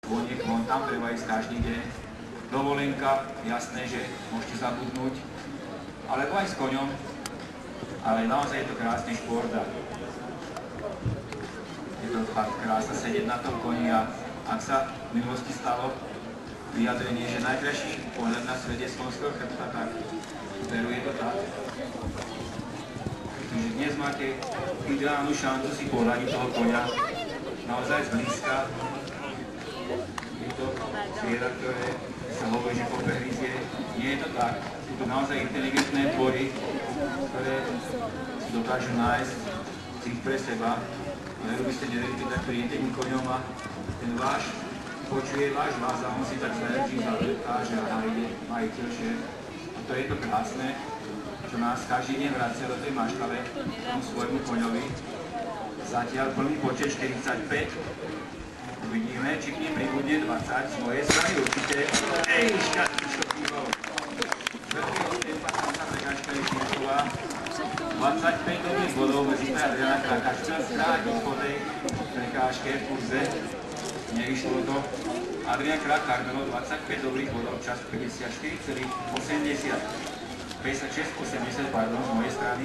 Kôň, tam treba ísť každý deň. Dovolenka, jasné, že môžete zabudnúť, alebo aj s koňom, ale naozaj je to krásny šport a je to fakt krásne sedieť na tom koni a ak sa v minulosti stalo vyjadrenie, že najkrajší pohľad na svete z konského chrbta, tak veru je to tak. Takže dnes máte ideálnu šancu si pohľadiť toho koňa naozaj zblízka. Je to zviera, ktoré sa hovorí, že po prehrízie. Nie je to tak. Sú to naozaj inteligentné tvory, ktoré si dokážu nájsť cít pre seba. Ale by ste nevedeli, tak príjete tým koňom a ten váš počuje váš vás a on si tak zadrží za vrtáže a nájde majiteľ, že to je to krásne, čo nás každý deň vracia do tej maštale, tomu svojmu koňovi. Zatiaľ plný počet 45. Uvidíme, či k nim pribudne 20 z mojej strany určite. Ej, šťastný šokýval. Veľkého tempa sa prekážka je Šírková. 25 dobrých bodov medzi Adriana Kráka. Chcel skrátiť po tej prekážke v kurze. Nevyšlo to. Adrian Krák Carmelo 25 dobrých bodov, čas 54,80. 56,80, pardon, z mojej strany.